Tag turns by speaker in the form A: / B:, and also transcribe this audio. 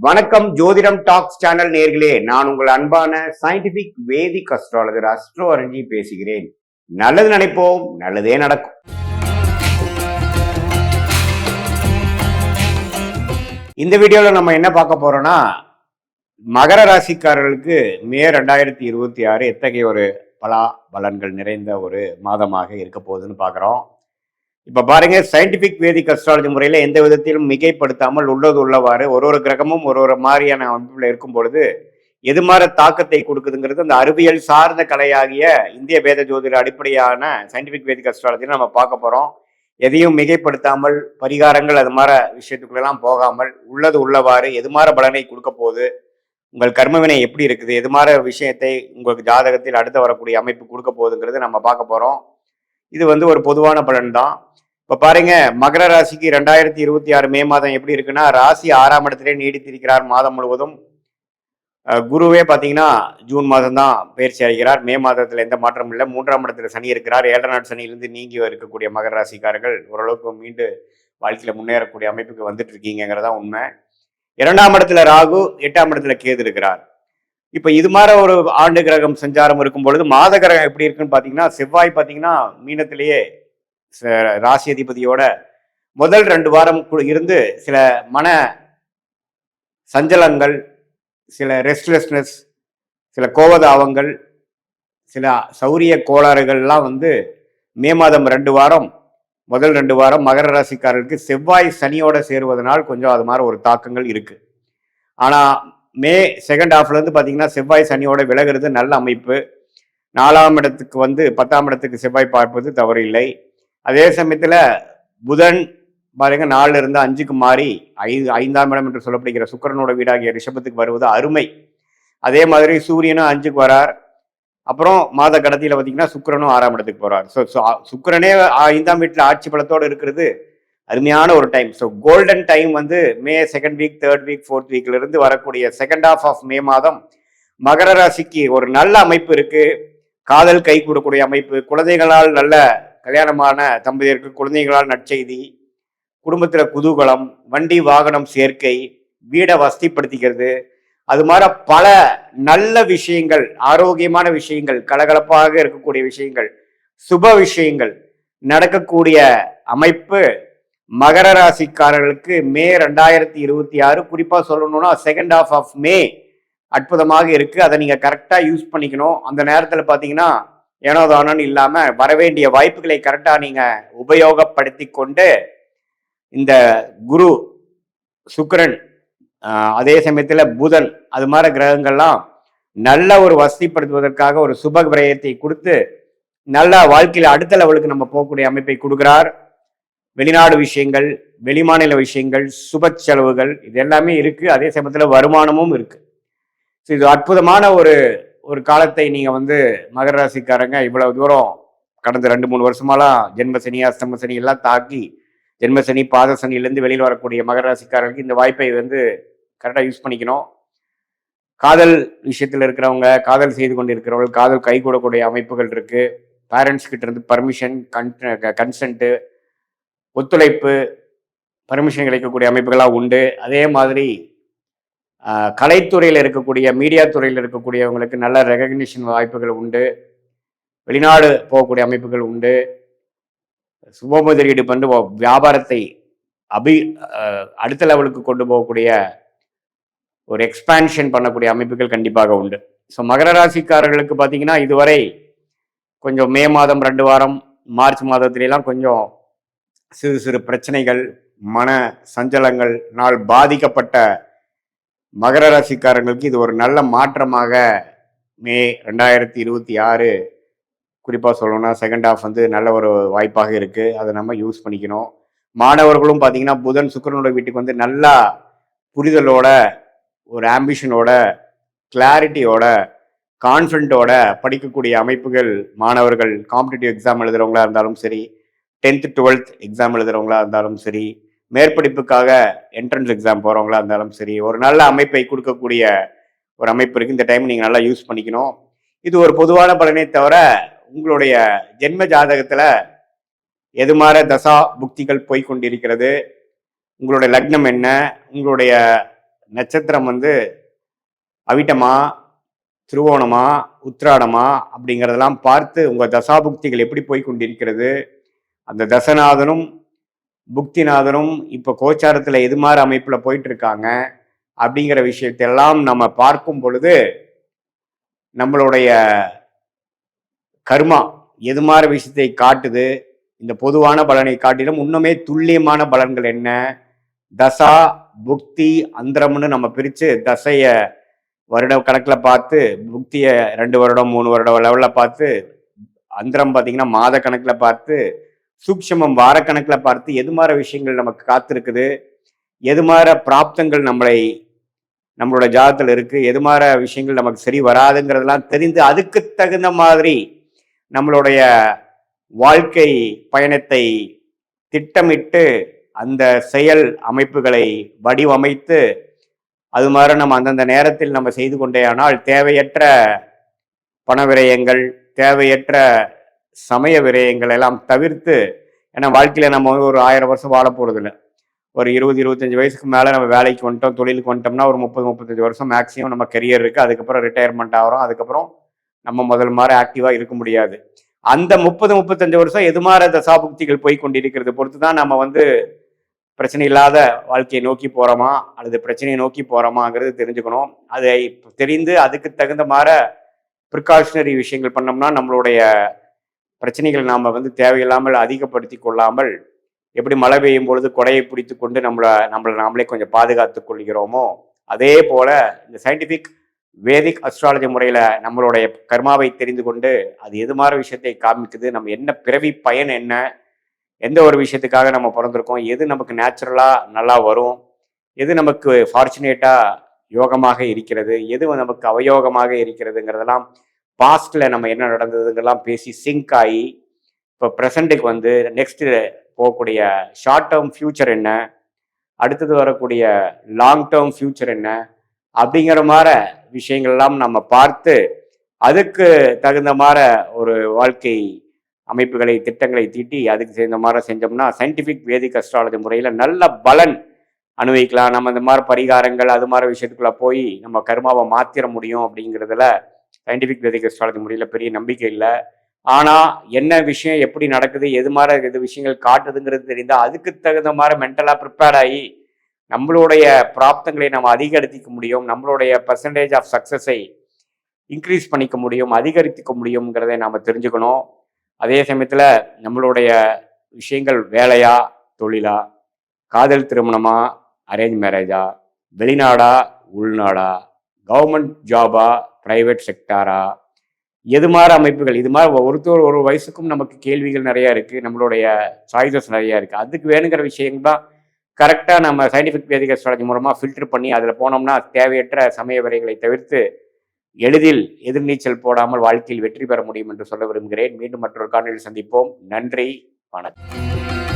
A: வணக்கம் ஜோதிடம் tax channel நேர்களே, நான் உங்கள் அன்பான சயின்டிபிக் வேதிக் அஸ்ட்ராலஜர் அஸ்ட்ரோ அரஞ்சி பேசுகிறேன். நல்லது நினைப்போம், நல்லதே நடக்கும். இந்த வீடியோல நம்ம என்ன பார்க்க போறோம்னா, மகர ராசிக்காரர்களுக்கு மே 2026 எத்தகைய ஒரு பலன்கள் நிறைந்த ஒரு மாதமாக இருக்க போகுதுன்னு பார்க்குறோம். இப்ப பாருங்க, சயின்டிபிக் வேதிக் அஸ்ட்ராலஜி முறையில எந்த விதத்திலும் மிகைப்படுத்தாமல் உள்ளது உள்ளவாறு ஒரு கிரகமும் ஒரு மாதிரியான அமைப்புல இருக்கும் பொழுது எது மாதிரி தாக்கத்தை கொடுக்குதுங்கிறது அந்த அறிவியல் சார்ந்த கலையாகிய இந்திய வேத ஜோதிட அடிப்படையான சயின்டிபிக் வேதிக் அஸ்ட்ராலஜி நம்ம பார்க்க போறோம். எதையும் மிகைப்படுத்தாமல் பரிகாரங்கள் அது மாதிரி விஷயத்துக்குள்ளெல்லாம் போகாமல் உள்ளது உள்ளவாறு எது மாதிரி பலனை கொடுக்க போகுது, உங்கள் கர்மவினை எப்படி இருக்குது, எது மாதிரி விஷயத்தை உங்களுக்கு ஜாதகத்தில் அடுத்து வரக்கூடிய அமைப்பு கொடுக்க போகுதுங்கிறது நம்ம பார்க்க போறோம். இது ஒரு பொதுவான பலன் தான். இப்ப பாருங்க, மகர ராசிக்கு 2026 மே மாதம் எப்படி இருக்குன்னா, ராசி 6ஆம் இடத்திலே நீடித்திருக்கிறார் மாதம் முழுவதும். குருவே பாத்தீங்கன்னா ஜூன் மாதம் தான் பயிற்சி அடைகிறார். மே மாதத்துல எந்த மாற்றமும் இல்லை. 3ஆம் இடத்துல சனி இருக்கிறார். 7 நாள் சனியிலிருந்து நீங்கி இருக்கக்கூடிய மகர ராசிக்காரர்கள் ஓரளவுக்கு மீண்டு வாழ்க்கையில முன்னேறக்கூடிய அமைப்புக்கு வந்துட்டு இருக்கீங்கிறதா உண்மை. 2ஆம் இடத்துல ராகு, 8ஆம் இடத்துல கேது இருக்கிறார். இப்ப இது மாதிரி ஒரு ஆண்டு கிரகம் சஞ்சாரம் இருக்கும் பொழுது மாத கிரகம் எப்படி இருக்குன்னு பாத்தீங்கன்னா, செவ்வாய் பாத்தீங்கன்னா மீனத்திலேயே ராசி அதிபதியோட முதல் 2 வாரம் இருந்து சில மன சஞ்சலங்கள், சில ரெஸ்ட்லெஸ்னஸ், சில கோபதாபங்கள், சில சௌரிய கோளாறுகள்லாம் மே மாதம் 2 வாரம் முதல் 2 வாரம் மகர ராசிக்காரர்களுக்கு செவ்வாய் சனியோட சேருவதனால் கொஞ்சம் அது மாதிரி ஒரு தாக்கங்கள் இருக்கு. ஆனா மே செகண்ட் ஹாஃப்ல இருந்து பாத்தீங்கன்னா செவ்வாய் சனியோட விலகிறது நல்ல அமைப்பு. 4ஆம் இடத்துக்கு 10ஆம் இடத்துக்கு செவ்வாய் பார்ப்பது தவறு இல்லை. அதே சமயத்துல புதன் பாருங்க 4ல இருந்து 5க்கு மாறி 5ஆம் இடம் என்று சொல்லப்படுகிற சுக்கிரனோட வீடாகிய ரிஷபத்துக்கு வருவது அருமை. அதே மாதிரி சூரியனும் 5க்கு வரார். அப்புறம் மாத கடத்தியில பாத்தீங்கன்னா சுக்கிரனும் 6ஆம் இடத்துக்கு போறார். சுக்கிரனே 5ஆம் வீட்டுல ஆட்சி பலத்தோடு இருக்கிறது அருமையான ஒரு time. So golden time May second week, third week, fourth வீக்ல இருந்து வரக்கூடிய செகண்ட் ஹாஃப் ஆஃப் மே மாதம் மகர ராசிக்கு ஒரு நல்ல அமைப்பு இருக்கு. காதல் கை கூடக்கூடிய அமைப்பு, குழந்தைகளால் நல்ல கல்யாணமான தம்பதியருக்கு குழந்தைகளால் நற்செய்தி, குடும்பத்துல குதூகலம், வண்டி வாகனம் சேர்க்கை, வீடை வசதிப்படுத்திக்கிறது, அது மாதிரி பல நல்ல விஷயங்கள், ஆரோக்கியமான விஷயங்கள், கலகலப்பாக இருக்கக்கூடிய விஷயங்கள், சுப விஷயங்கள் நடக்கக்கூடிய அமைப்பு மகர ராசிக்காரர்களுக்கு மே 2026 குறிப்பா சொல்லணும்னா செகண்ட் ஹாஃப் ஆஃப் மே அற்புதமாக இருக்கு. அதை நீங்க கரெக்டா யூஸ் பண்ணிக்கணும். அந்த நேரத்துல பாத்தீங்கன்னா ஏனோதானோன்னு இல்லாம வரவேண்டிய வாய்ப்புகளை கரெக்டா நீங்க உபயோகப்படுத்தி கொண்டு இந்த குரு, சுக்கிரன், அதே சமயத்துல புதன் அது மாதிரி கிரகங்கள்லாம் நல்ல ஒரு வசதிப்படுத்துவதற்காக ஒரு சுப விரயத்தை கொடுத்து நல்ல வாழ்க்கையில அடுத்த லெவலுக்கு நம்ம போகக்கூடிய அமைப்பை கொடுக்கிறார். வெளிநாடு விஷயங்கள், வெளிமாநில விஷயங்கள், சுப செலவுகள் இது எல்லாமே இருக்கு. அதே சமயத்துல வருமானமும் இருக்கு. இது அற்புதமான ஒரு காலத்தை நீங்க மகர ராசிக்காரங்க இவ்வளவு தூரம் கடந்த 2-3 வருஷமாலாம் ஜென்மசனி, அஷ்டம சனி எல்லாம் தாக்கி ஜென்மசனி, பாத சனியிலிருந்து வெளியில் வரக்கூடிய மகர ராசிக்காரர்களுக்கு இந்த வாய்ப்பை கரெக்டா யூஸ் பண்ணிக்கணும். காதல் விஷயத்துல இருக்கிறவங்க, காதல் செய்து கொண்டு இருக்கிறவங்க, காதல் கை கூடக்கூடிய அமைப்புகள் இருக்கு. பேரண்ட்ஸ் கிட்ட இருந்து பர்மிஷன், கன்சென்ட், ஒத்துழைப்பு, பர்மிஷன் கிடைக்கக்கூடிய அமைப்புகளாக உண்டு. அதே மாதிரி கலைத்துறையில் இருக்கக்கூடிய, மீடியா துறையில் இருக்கக்கூடியவங்களுக்கு நல்ல ரெகக்னிஷன் வாய்ப்புகள் உண்டு. வெளிநாடு போகக்கூடிய அமைப்புகள் உண்டு. சுப முதலீடு பண்ணி வியாபாரத்தை அடுத்த லெவலுக்கு கொண்டு போகக்கூடிய ஒரு எக்ஸ்பான்ஷன் பண்ணக்கூடிய அமைப்புகள் கண்டிப்பாக உண்டு. ஸோ மகர ராசிக்காரர்களுக்கு பார்த்தீங்கன்னா இதுவரை கொஞ்சம் மே மாதம் 2 வாரம், மார்ச் மாதத்திலாம் கொஞ்சம் சிறு சிறு பிரச்சனைகள், மன சஞ்சலங்கள்னால் பாதிக்கப்பட்ட மகர ராசிக்காரங்களுக்கு இது ஒரு நல்ல மாற்றமாக மே 2026 குறிப்பாக சொல்லணும்னா செகண்ட் ஹாஃப் நல்ல ஒரு வாய்ப்பாக இருக்கு. அதை நம்ம யூஸ் பண்ணிக்கணும். மாணவர்களும் பார்த்தீங்கன்னா புதன் சுக்கிரனோட வீட்டுக்கு நல்லா புரிதலோட, ஒரு ஆம்பிஷனோட, கிளாரிட்டியோட, கான்ஃபிடென்ட்டோட படிக்கக்கூடிய அமைப்புகள் மாணவர்கள் காம்படிட்டிவ் எக்ஸாம் எழுதுறவங்களா இருந்தாலும் சரி, 10th 12th எக்ஸாம் எழுதுறவங்களா இருந்தாலும் சரி, மேற்படிப்புக்காக என்ட்ரன்ஸ் எக்ஸாம் போறவங்களா இருந்தாலும் சரி, ஒரு நல்ல அமைப்பை கொடுக்கக்கூடிய ஒரு அமைப்பு இருக்கு. இந்த டைம் நீங்க நல்லா யூஸ் பண்ணிக்கணும். இது ஒரு பொதுவான பலனை தவிர உங்களுடைய ஜென்ம ஜாதகத்துல எது மாதிரி தசா புக்திகள் போய்கொண்டிருக்கிறது, உங்களுடைய லக்னம் என்ன, உங்களுடைய நட்சத்திரம் வந்து அவிட்டமா, திருவோணமா, உத்திராடமா அப்படிங்கிறதெல்லாம் பார்த்து உங்கள் தசாபுக்திகள் எப்படி போய் கொண்டிருக்கிறது, அந்த தசநாதனும் புக்திநாதனும் இப்போ கோச்சாரத்தில் எது மாதிரி அமைப்பில் போயிட்டு இருக்காங்க அப்படிங்கிற விஷயத்தெல்லாம் நம்ம பார்க்கும் பொழுது நம்மளுடைய கர்மா எது மாதிரி விஷயத்தை காட்டுது, இந்த பொதுவான பலனை காட்டிலும் இன்னுமே துல்லியமான பலன்கள் என்ன, தசா புக்தி அந்தரம்னு நம்ம பிரித்து தசையை வருட கணக்கில் பார்த்து, புக்தியை 2 வருடம் 3 வருடம் லெவலில் பார்த்து, அந்தரம் பார்த்தீங்கன்னா மாத கணக்கில் பார்த்து, சூக்ஷமம் வாரக்கணக்கில் பார்த்து எது மாதிரி விஷயங்கள் நமக்கு காத்திருக்குது, எது மாதிரி பிராப்தங்கள் நம்மளோட ஜாதகத்தில் இருக்குது, எது மாதிரி விஷயங்கள் நமக்கு சரி வராதுங்கிறதெல்லாம் தெரிந்து அதுக்கு தகுந்த மாதிரி நம்மளுடைய வாழ்க்கை பயணத்தை திட்டமிட்டு அந்த செயல் அமைப்புகளை வடிவமைத்து அது மாதிரி நம்ம அந்தந்த நேரத்தில் நம்ம செய்து கொண்டே ஆனால் தேவையற்ற பண விரயங்கள், தேவையற்ற சமய விரயங்கள் எல்லாம் தவிர்த்து, ஏன்னா வாழ்க்கையில் நம்ம வந்து ஒரு 1000 வருஷம் வாழ போகிறது இல்லை. ஒரு 20-25 வயசுக்கு மேலே நம்ம வேலைக்கு வந்துட்டோம், தொழிலுக்கு வந்துட்டோம்னா ஒரு 30-35 வருஷம் மேக்ஸிமம் நம்ம கெரியர் இருக்குது. அதுக்கப்புறம் ரிட்டையர்மெண்ட் ஆகிறோம். அதுக்கப்புறம் நம்ம முதல் மாதிரி ஆக்டிவாக இருக்க முடியாது. அந்த 30-35 வருஷம் எது மாதிரி தசாபுக்திகள் போய் கொண்டிருக்கிறது பொறுத்து தான் நம்ம வந்து பிரச்சனை இல்லாத வாழ்க்கையை நோக்கி போகிறோமா அல்லது பிரச்சனையை நோக்கி போகிறோமாங்கிறது தெரிஞ்சுக்கணும். அதை தெரிந்து அதுக்கு தகுந்த மாதிரி ப்ரிகாஷனரி விஷயங்கள் பண்ணோம்னா நம்மளுடைய பிரச்சனைகளை நாம் வந்து தேவையில்லாமல் அதிகப்படுத்தி கொள்ளாமல், எப்படி மழை பெய்யும் பொழுது கொடையை பிடித்து கொண்டு நம்மளை நாமளே கொஞ்சம் பாதுகாத்து கொள்கிறோமோ, அதே போல் இந்த சயின்டிஃபிக் வேதிக் அஸ்ட்ராலஜி முறையில் நம்மளுடைய கர்மாவை தெரிந்து கொண்டு அது எது மாதிரி விஷயத்தை காமிக்குது, நம்ம என்ன பிறவி பயன் என்ன, எந்த ஒரு விஷயத்துக்காக நம்ம பிறந்திருக்கோம், எது நமக்கு நேச்சுரலாக நல்லா வரும், எது நமக்கு ஃபார்ச்சுனேட்டாக யோகமாக இருக்கிறது, எது நமக்கு அவயோகமாக இருக்கிறதுங்கிறதெல்லாம் பாஸ்டில் நம்ம என்ன நடந்ததுங்கெல்லாம் பேசி சிங்க் ஆகி இப்போ ப்ரெசண்ட்டுக்கு வந்து நெக்ஸ்ட்டு போகக்கூடிய ஷார்ட் டேர்ம் ஃப்யூச்சர் என்ன, அடுத்தது வரக்கூடிய லாங் டேர்ம் ஃப்யூச்சர் என்ன அப்படிங்கிற மாதிரி விஷயங்கள்லாம் நம்ம பார்த்து அதுக்கு தகுந்த மாதிரி ஒரு வாழ்க்கை அமைப்புகளை திட்டங்களை தீட்டி அதுக்கு சேர்ந்த மாதிரி செஞ்சோம்னா சயின்டிஃபிக் வேதிக் அஸ்ட்ராலஜி முறையில் நல்ல பலன் அனுபவிக்கலாம். நம்ம இந்த மாதிரி பரிகாரங்கள் அது மாதிரி விஷயத்துக்குள்ள போய் நம்ம கர்மாவை மாற்றிட முடியும் அப்படிங்கிறதுல சயின்டிஃபிக் வேதிக் அஸ்ட்ராலஜி முறையில் பெரிய நம்பிக்கை இல்லை. ஆனால் என்ன விஷயம் எப்படி நடக்குது, எது மாதிரி எது விஷயங்கள் காட்டுதுங்கிறது தெரிந்தால் அதுக்கு தகுந்த மாதிரி மென்டலாக ப்ரிப்பேர்ட் ஆகி நம்மளுடைய பிராப்தங்களை நம்ம அதிகரிக்க முடியும், நம்மளுடைய பர்சன்டேஜ் ஆஃப் சக்ஸஸை இன்க்ரீஸ் பண்ணிக்க முடியும், அதிகரித்துக்க முடியுங்கிறதை நாம் தெரிஞ்சுக்கணும். அதே சமயத்தில் நம்மளுடைய விஷயங்கள் வேலையா தொழிலா, காதல் திருமணமா அரேஞ்ச் மேரேஜா, வெளிநாடா உள்நாடா, கவர்மெண்ட் ஜாபா ப்ரைவேட் செக்டாரா, எது மாதிரி அமைப்புகள், இது மாதிரி ஒரு வயசுக்கும் நமக்கு கேள்விகள் நிறையா இருக்குது, நம்மளுடைய சாய்ஸஸ் நிறையா இருக்குது. அதுக்கு வேணுங்கிற விஷயங்கள் தான் கரெக்டாக நம்ம சயின்டிஃபிக் வேதிக் அஸ்ட்ராலஜி மூலமாக ஃபில்டர் பண்ணி அதில் போனோம்னா தேவையற்ற சமய வரைகளை தவிர்த்து எளிதில் எதிர்நீச்சல் போடாமல் வாழ்க்கையில் வெற்றி பெற முடியும் என்று சொல்ல விரும்புகிறேன். மீண்டும் மற்றொரு காணொலியில் சந்திப்போம். நன்றி, வணக்கம்.